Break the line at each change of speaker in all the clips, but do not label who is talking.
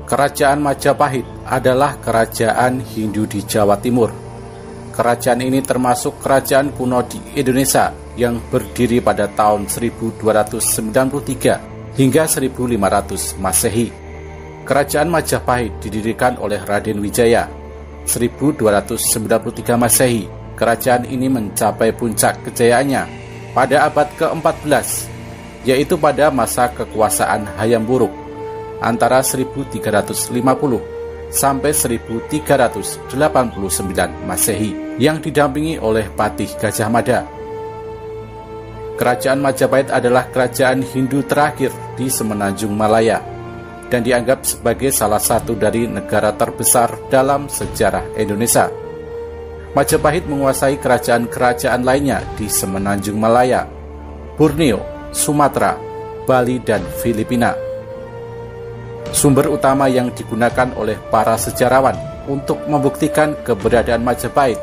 Kerajaan Majapahit adalah kerajaan Hindu di Jawa Timur. Kerajaan ini termasuk kerajaan kuno di Indonesia yang berdiri pada tahun 1293 hingga 1500 Masehi. Kerajaan Majapahit didirikan oleh Raden Wijaya 1293 Masehi. Kerajaan ini mencapai puncak kejayaannya pada abad ke-14, yaitu pada masa kekuasaan Hayam Wuruk antara 1350 sampai 1389 Masehi yang didampingi oleh Patih Gajah Mada. Kerajaan Majapahit adalah kerajaan Hindu terakhir di Semenanjung Malaya dan dianggap sebagai salah satu dari negara terbesar dalam sejarah Indonesia. Majapahit menguasai kerajaan-kerajaan lainnya di Semenanjung Malaya, Borneo, Sumatera, Bali, dan Filipina. Sumber utama yang digunakan oleh para sejarawan untuk membuktikan keberadaan Majapahit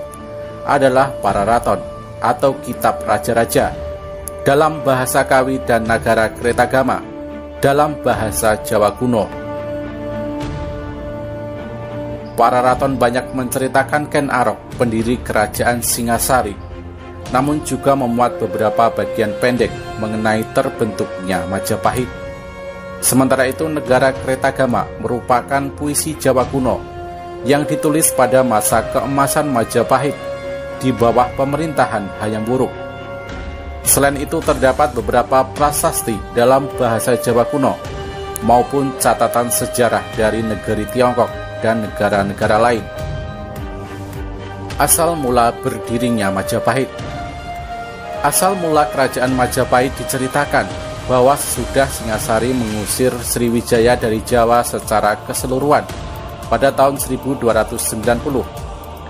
adalah Pararaton atau Kitab Raja-Raja dalam bahasa Kawi dan Nagara Kretagama dalam bahasa Jawa kuno. Pararaton banyak menceritakan Ken Arok, pendiri kerajaan Singasari, namun juga memuat beberapa bagian pendek mengenai terbentuknya Majapahit. Sementara itu, Negara Kretagama merupakan puisi Jawa kuno yang ditulis pada masa keemasan Majapahit di bawah pemerintahan Hayam Wuruk. Selain itu, terdapat beberapa prasasti dalam bahasa Jawa kuno maupun catatan sejarah dari negeri Tiongkok dan negara-negara lain. Asal mula berdirinya Majapahit. Asal mula kerajaan Majapahit diceritakan bahwa sesudah Singasari mengusir Sriwijaya dari Jawa secara keseluruhan pada tahun 1290,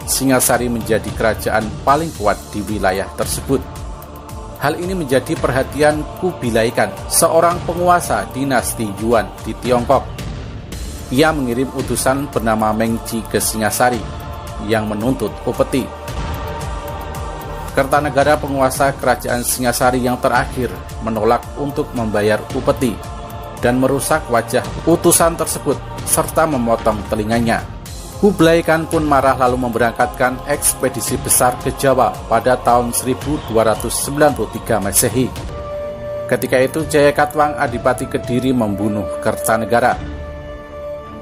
Singasari menjadi kerajaan paling kuat di wilayah tersebut. Hal ini menjadi perhatian Kubilai Khan, seorang penguasa dinasti Yuan di Tiongkok. Ia mengirim utusan bernama Mengci ke Singasari yang menuntut upeti. Kertanegara, penguasa kerajaan Singasari yang terakhir, menolak untuk membayar upeti dan merusak wajah utusan tersebut serta memotong telinganya. Kubilai Khan pun marah lalu memberangkatkan ekspedisi besar ke Jawa pada tahun 1293 Masehi. Ketika itu Jayakatwang, Adipati Kediri, membunuh Kertanegara.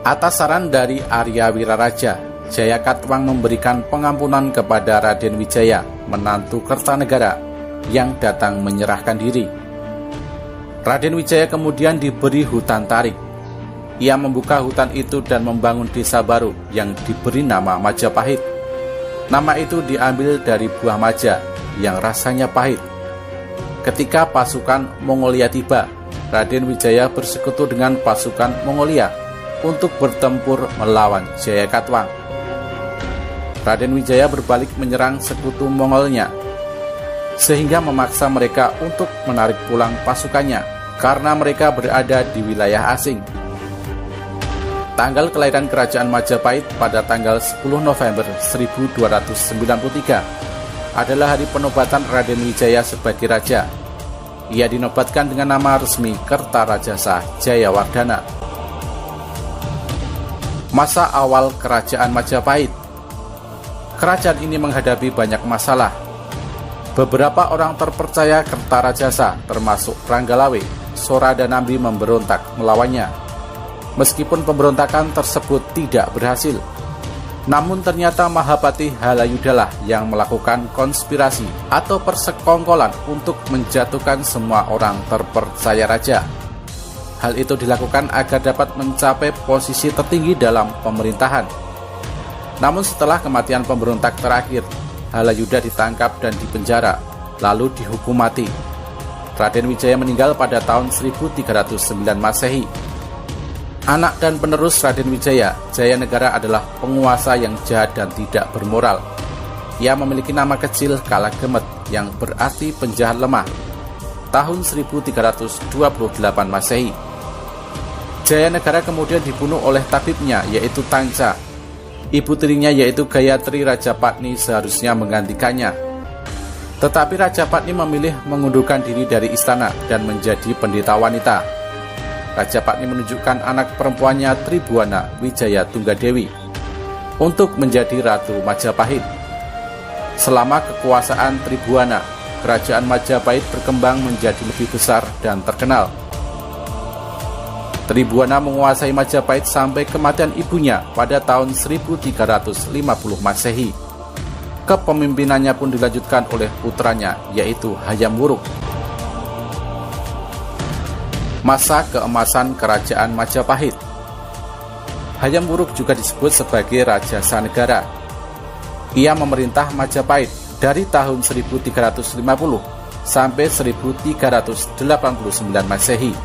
Atas saran dari Arya Wiraraja, Jayakatwang memberikan pengampunan kepada Raden Wijaya, menantu Kertanegara, yang datang menyerahkan diri. Raden Wijaya kemudian diberi hutan tarik. Ia membuka hutan itu dan membangun desa baru yang diberi nama Majapahit. Nama itu diambil dari buah maja yang rasanya pahit. Ketika pasukan Mongolia tiba, Raden Wijaya bersekutu dengan pasukan Mongolia untuk bertempur melawan Jayakatwang. Raden Wijaya berbalik menyerang sekutu Mongolnya, sehingga memaksa mereka untuk menarik pulang pasukannya karena mereka berada di wilayah asing. Tanggal kelahiran kerajaan Majapahit pada tanggal 10 November 1293 adalah hari penobatan Raden Wijaya sebagai raja. Ia dinobatkan dengan nama resmi Kertarajasa Jayawardhana. Masa awal kerajaan Majapahit. Kerajaan ini menghadapi banyak masalah. Beberapa orang terpercaya Kertarajasa, termasuk Ranggalawe, Sora, dan Nambi, memberontak melawannya. Meskipun pemberontakan tersebut tidak berhasil, namun ternyata Mahapati Halayudalah yang melakukan konspirasi atau persekongkolan untuk menjatuhkan semua orang terpercaya raja. Hal itu dilakukan agar dapat mencapai posisi tertinggi dalam pemerintahan. Namun setelah kematian pemberontak terakhir, Halayuda ditangkap dan dipenjara, lalu dihukum mati. Raden Wijaya meninggal pada tahun 1309 Masehi. Anak dan penerus Raden Wijaya, Jayanegara adalah penguasa yang jahat dan tidak bermoral. Ia memiliki nama kecil Kalagemet yang berarti penjahat lemah. Tahun 1328 Masehi. Jayanegara kemudian dibunuh oleh tabibnya, yaitu Tanca. Ibu tirinya, yaitu Gayatri Rajapatni, seharusnya menggantikannya. Tetapi Rajapatni memilih mengundurkan diri dari istana dan menjadi pendeta wanita. Rajapakni menunjukkan anak perempuannya Tribhuwana Wijaya Tunggadewi untuk menjadi Ratu Majapahit. Selama kekuasaan Tribhuwana, kerajaan Majapahit berkembang menjadi lebih besar dan terkenal. Tribhuwana menguasai Majapahit sampai kematian ibunya pada tahun 1350 Masehi. Kepemimpinannya pun dilanjutkan oleh putranya, yaitu Hayam Wuruk. Masa keemasan kerajaan Majapahit. Hayam Wuruk juga disebut sebagai Raja Sanegara. Ia memerintah Majapahit dari tahun 1350 sampai 1389 Masehi.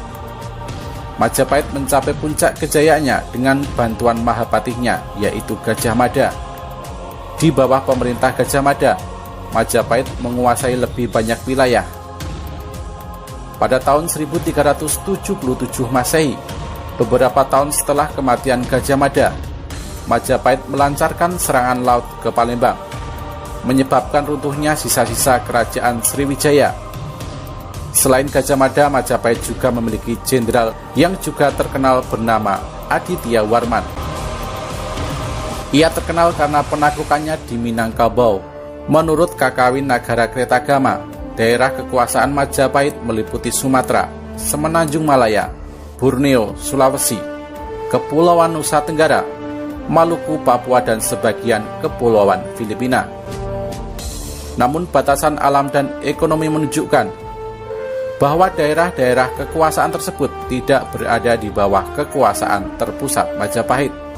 Majapahit mencapai puncak kejayaannya dengan bantuan Mahapatihnya, yaitu Gajah Mada. Di bawah pemerintah Gajah Mada, Majapahit menguasai lebih banyak wilayah. Pada tahun 1377 Masehi, beberapa tahun setelah kematian Gajah Mada, Majapahit melancarkan serangan laut ke Palembang, menyebabkan runtuhnya sisa-sisa kerajaan Sriwijaya. Selain Gajah Mada, Majapahit juga memiliki jenderal yang juga terkenal bernama Aditya Warman. Ia terkenal karena penaklukannya di Minangkabau. Menurut Kakawin Nagara Kretagama, daerah kekuasaan Majapahit meliputi Sumatera, Semenanjung Malaya, Borneo, Sulawesi, Kepulauan Nusa Tenggara, Maluku, Papua, dan sebagian Kepulauan Filipina. Namun batasan alam dan ekonomi menunjukkan bahwa daerah-daerah kekuasaan tersebut tidak berada di bawah kekuasaan terpusat Majapahit,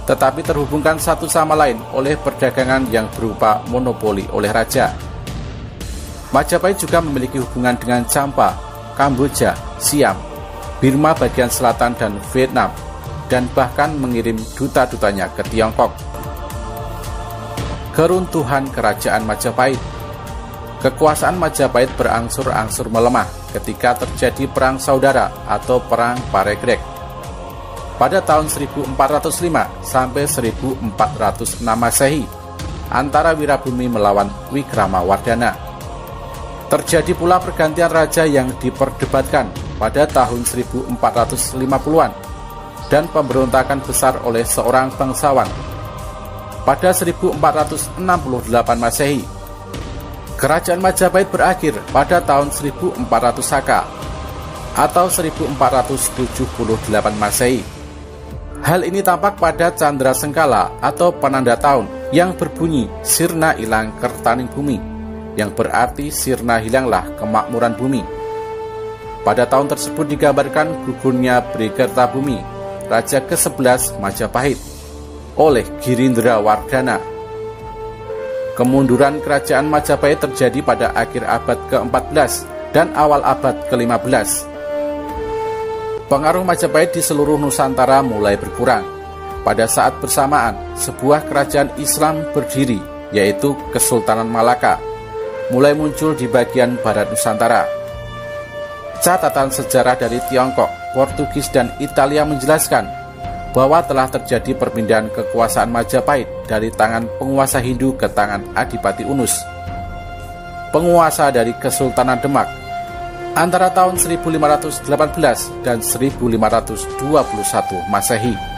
tetapi terhubungkan satu sama lain oleh perdagangan yang berupa monopoli oleh raja. Majapahit juga memiliki hubungan dengan Champa, Kamboja, Siam, Birma bagian selatan, dan Vietnam, dan bahkan mengirim duta-dutanya ke Tiongkok. Keruntuhan Kerajaan Majapahit. Kekuasaan Majapahit berangsur-angsur melemah ketika terjadi Perang Saudara atau Perang Paregreg pada tahun 1405 sampai 1406 Masehi antara Wirabumi melawan Wikramawardhana. Terjadi pula pergantian raja yang diperdebatkan pada tahun 1450-an dan pemberontakan besar oleh seorang bangsawan pada 1468 Masehi. Kerajaan Majapahit berakhir pada tahun 1400 Saka atau 1478 Masehi. Hal ini tampak pada Candra Sengkala atau penanda tahun yang berbunyi Sirna ilang kertaning bumi, yang berarti sirna hilanglah kemakmuran bumi. Pada tahun tersebut digambarkan gugurnya Brikertabumi, Raja ke-11 Majapahit, oleh Girindra Wardhana. Kemunduran kerajaan Majapahit terjadi pada akhir abad ke-14 dan awal abad ke-15. Pengaruh Majapahit di seluruh Nusantara mulai berkurang. Pada saat bersamaan, sebuah kerajaan Islam berdiri, yaitu Kesultanan Malaka, mulai muncul di bagian barat Nusantara. Catatan sejarah dari Tiongkok, Portugis, dan Italia menjelaskan bahwa telah terjadi perpindahan kekuasaan Majapahit dari tangan penguasa Hindu ke tangan Adipati Unus, penguasa dari Kesultanan Demak, antara tahun 1518 dan 1521 Masehi.